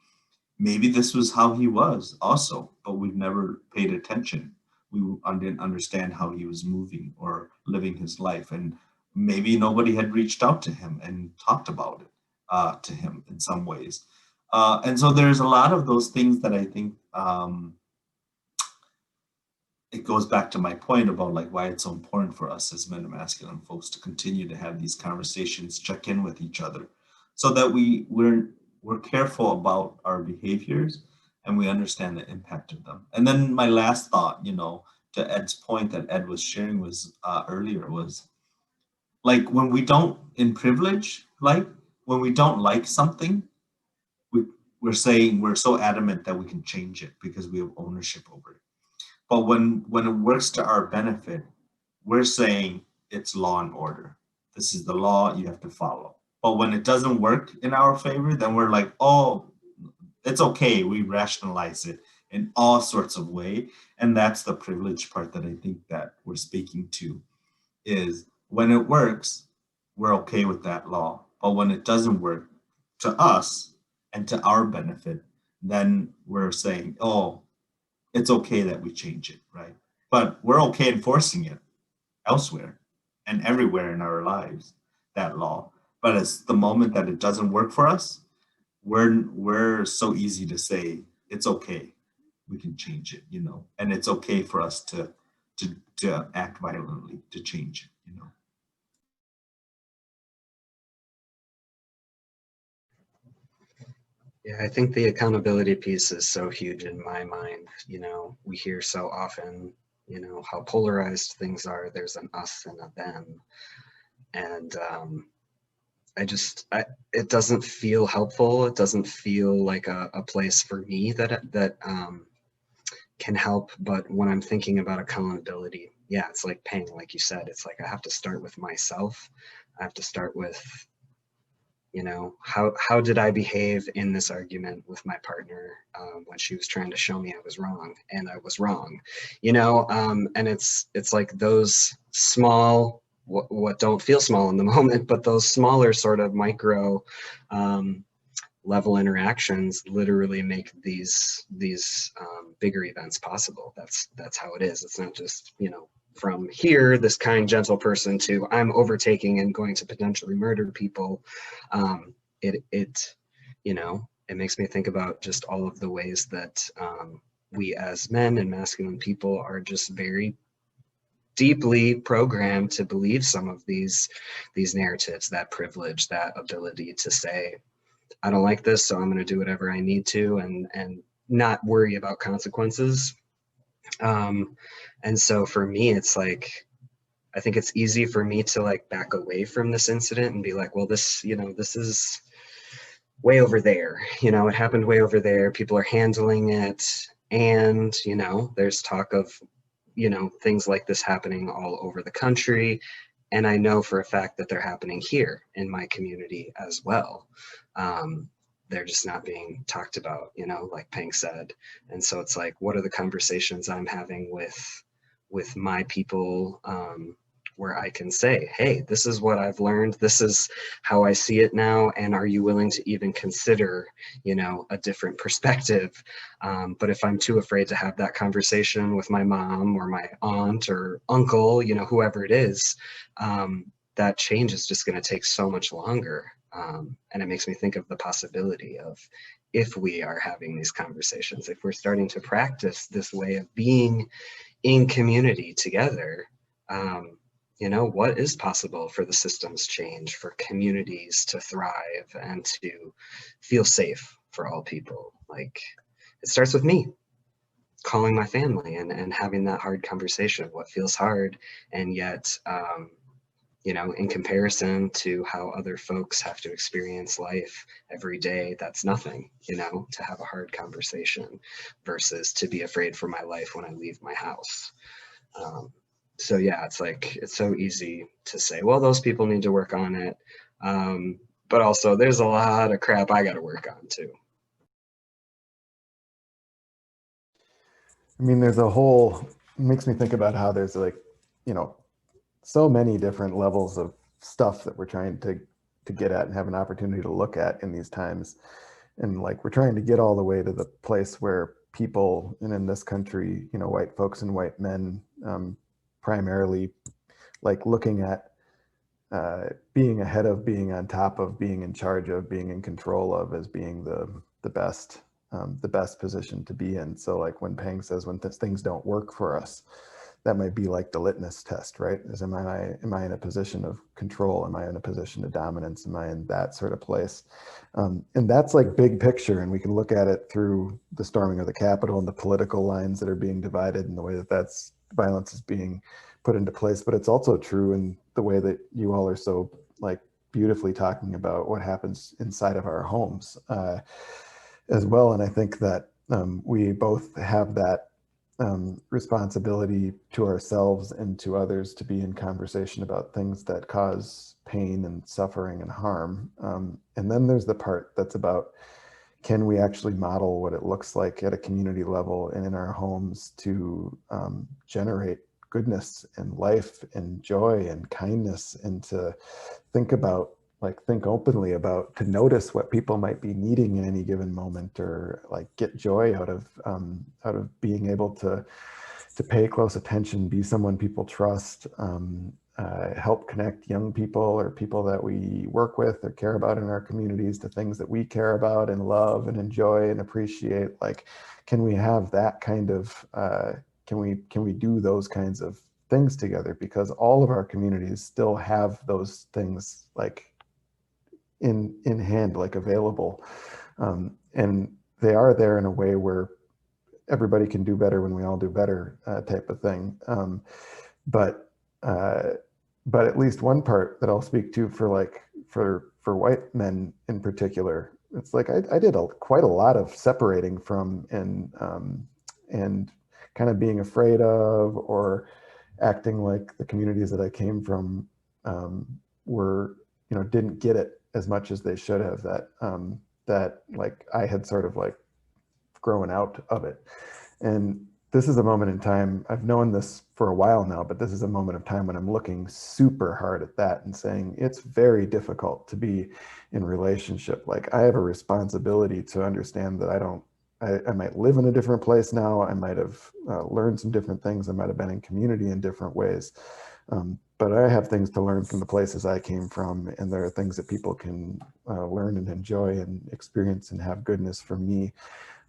maybe this was how he was also, but we've never paid attention. We didn't understand how he was moving or living his life, and maybe nobody had reached out to him and talked about it to him in some ways. And so there's a lot of those things that I think it goes back to my point about like why it's so important for us as men and masculine folks to continue to have these conversations, check in with each other, so that we're careful about our behaviors and we understand the impact of them. And then my last thought, you know, to Ed's point that Ed was sharing was earlier was like when we don't in privilege, like when we don't like something, we, we're saying we're so adamant that we can change it because we have ownership over it. But when it works to our benefit, we're saying it's law and order. This is the law, you have to follow. But when it doesn't work in our favor, then we're like, oh, it's okay. We rationalize it in all sorts of way. And that's the privilege part that I think that we're speaking to is when it works, we're okay with that law. But when it doesn't work to us and to our benefit, then we're saying, oh, it's okay that we change it, right? But we're okay enforcing it elsewhere and everywhere in our lives, that law. But it's the moment that it doesn't work for us, we're so easy to say it's okay, we can change it, you know, and it's okay for us to act violently to change it, you know. Yeah, I think the accountability piece is so huge in my mind. You know, we hear so often, you know, how polarized things are. There's an us and a them. And it doesn't feel helpful. It doesn't feel like a place for me that can help. But when I'm thinking about accountability, yeah, it's like Pheng, like you said, it's like I have to start with myself. I have to start with, you know, how did I behave in this argument with my partner when she was trying to show me I was wrong, and I was wrong, you know, and it's like those small, what don't feel small in the moment, but those smaller sort of micro level interactions literally make these bigger events possible. That's how it is. It's not just, you know, from here, this kind, gentle person, to I'm overtaking and going to potentially murder people. It you know, it makes me think about just all of the ways that we as men and masculine people are just very deeply programmed to believe some of these narratives, that privilege, that ability to say, I don't like this, so I'm going to do whatever I need to, and not worry about consequences. And so for me, it's like, I think it's easy for me to like back away from this incident and be like, well, this, you know, this is way over there, you know, it happened way over there. People are handling it. And, you know, there's talk of, you know, things like this happening all over the country. And I know for a fact that they're happening here in my community as well. They're just not being talked about, you know, like Pheng said. And so it's like, what are the conversations I'm having with my people, where I can say, hey, this is what I've learned. This is how I see it now. And are you willing to even consider, you know, a different perspective? But if I'm too afraid to have that conversation with my mom or my aunt or uncle, you know, whoever it is, that change is just going to take so much longer. And it makes me think of the possibility of, if we are having these conversations, if we're starting to practice this way of being in community together, you know, what is possible for the systems change, for communities to thrive and to feel safe for all people. Like, it starts with me calling my family and having that hard conversation of what feels hard, and yet, you know, in comparison to how other folks have to experience life every day, that's nothing, you know, to have a hard conversation versus to be afraid for my life when I leave my house. So yeah, it's like, it's so easy to say, well, those people need to work on it. But also there's a lot of crap I got to work on too. I mean, there's a whole, it makes me think about how there's like, you know, so many different levels of stuff that we're trying to get at and have an opportunity to look at in these times. And like, we're trying to get all the way to the place where people, and in this country, you know, white folks and white men, primarily, like looking at being ahead of, being on top of, being in charge of, being in control of, as being the best position to be in. So like when Pheng says, when things don't work for us, that might be like the litmus test, right? Is am I in a position of control? Am I in a position of dominance? Am I in that sort of place? And that's like big picture, and we can look at it through the storming of the Capitol and the political lines that are being divided and the way that that's violence is being put into place. But it's also true in the way that you all are so like beautifully talking about what happens inside of our homes as well. And I think that we both have that responsibility to ourselves and to others to be in conversation about things that cause pain and suffering and harm. And then there's the part that's about, can we actually model what it looks like at a community level and in our homes to generate goodness and life and joy and kindness, and to think about, like, think openly about, to notice what people might be needing in any given moment, or like get joy out of being able to pay close attention, be someone people trust, help connect young people or people that we work with or care about in our communities to things that we care about and love and enjoy and appreciate. Like, can we have that kind of, can we do those kinds of things together? Because all of our communities still have those things like in hand, like available. And they are there in a way where everybody can do better when we all do better, type of thing. But at least one part that I'll speak to for white men in particular, it's like I did quite a lot of separating from and kind of being afraid of, or acting like the communities that I came from were, you know, didn't get it as much as they should have, that like I had sort of like grown out of it. And this is a moment in time, I've known this for a while now, but this is a moment of time when I'm looking super hard at that and saying, it's very difficult to be in relationship. Like, I have a responsibility to understand that I might live in a different place now. I might have learned some different things. I might have been in community in different ways. But I have things to learn from the places I came from, and there are things that people can learn and enjoy and experience and have goodness from me.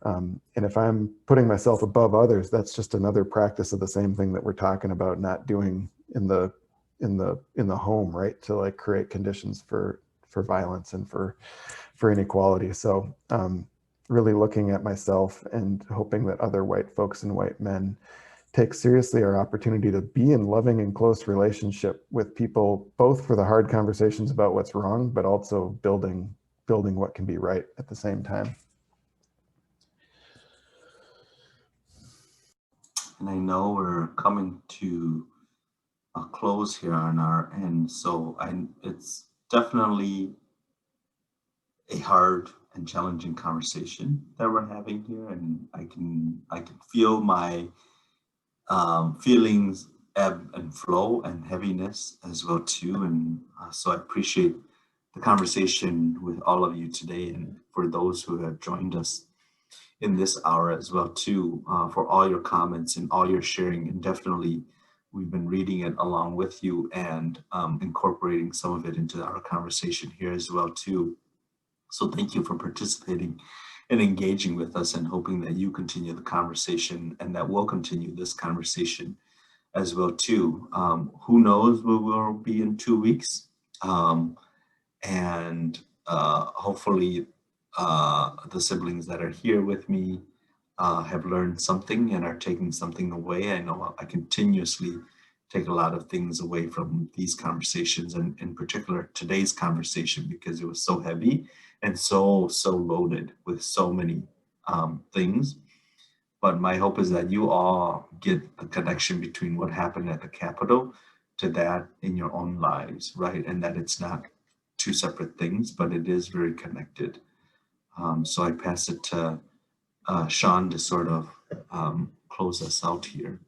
And if I'm putting myself above others, that's just another practice of the same thing that we're talking about not doing in the home, right? To like create conditions for violence and for inequality. So really looking at myself and hoping that other white folks and white men take seriously our opportunity to be in loving and close relationship with people, both for the hard conversations about what's wrong, but also building what can be right at the same time. And I know we're coming to a close here on our end, so it's definitely a hard and challenging conversation that we're having here, and I can feel my feelings ebb and flow and heaviness as well too, and so I appreciate the conversation with all of you today, and for those who have joined us in this hour as well too, for all your comments and all your sharing, and definitely we've been reading it along with you and incorporating some of it into our conversation here as well too. So thank you for participating and engaging with us, and hoping that you continue the conversation and that we'll continue this conversation as well too. Who knows where we'll be in 2 weeks, and hopefully the siblings that are here with me have learned something and are taking something away. I know I continuously take a lot of things away from these conversations, and in particular today's conversation, because it was so heavy and so loaded with so many things. But my hope is that you all get the connection between what happened at the Capitol to that in your own lives, right? And that it's not two separate things, but it is very connected. So I pass it to Sean to sort of close us out here.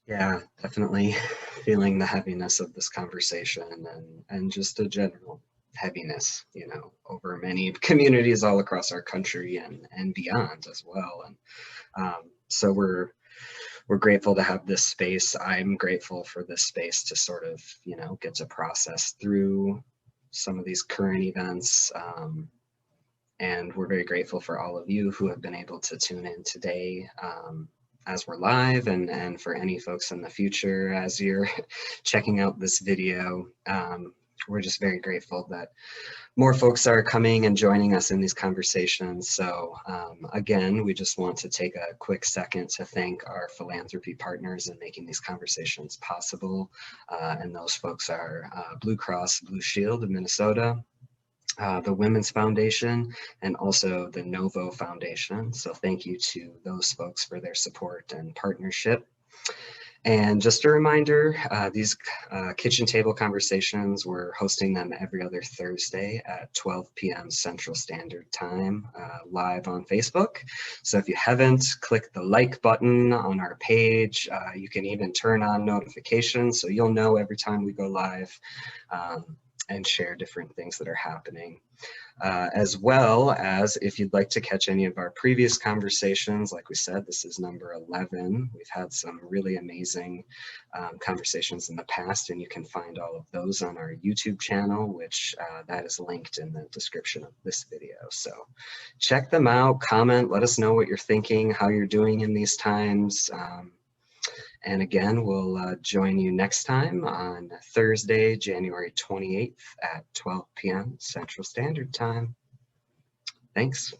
Yeah, definitely feeling the heaviness of this conversation, and just a general heaviness, you know, over many communities all across our country and beyond as well. And so we're grateful to have this space. I'm grateful for this space to sort of, you know, get to process through some of these current events. And we're very grateful for all of you who have been able to tune in today as we're live, and for any folks in the future as you're checking out this video. We're just very grateful that more folks are coming and joining us in these conversations. So again, we just want to take a quick second to thank our philanthropy partners in making these conversations possible. And those folks are Blue Cross Blue Shield of Minnesota, the Women's Foundation, and also the Novo Foundation. So thank you to those folks for their support and partnership. And just a reminder, these kitchen table conversations, we're hosting them every other Thursday at 12 p.m. Central Standard Time, live on Facebook. So if you haven't, click the like button on our page. You can even turn on notifications so you'll know every time we go live, and share different things that are happening. As well as if you'd like to catch any of our previous conversations, like we said, this is number 11. We've had some really amazing conversations in the past, and you can find all of those on our YouTube channel, which that is linked in the description of this video. So check them out, comment, let us know what you're thinking, how you're doing in these times. And again, we'll join you next time on Thursday, January 28th at 12 p.m. Central Standard Time. Thanks.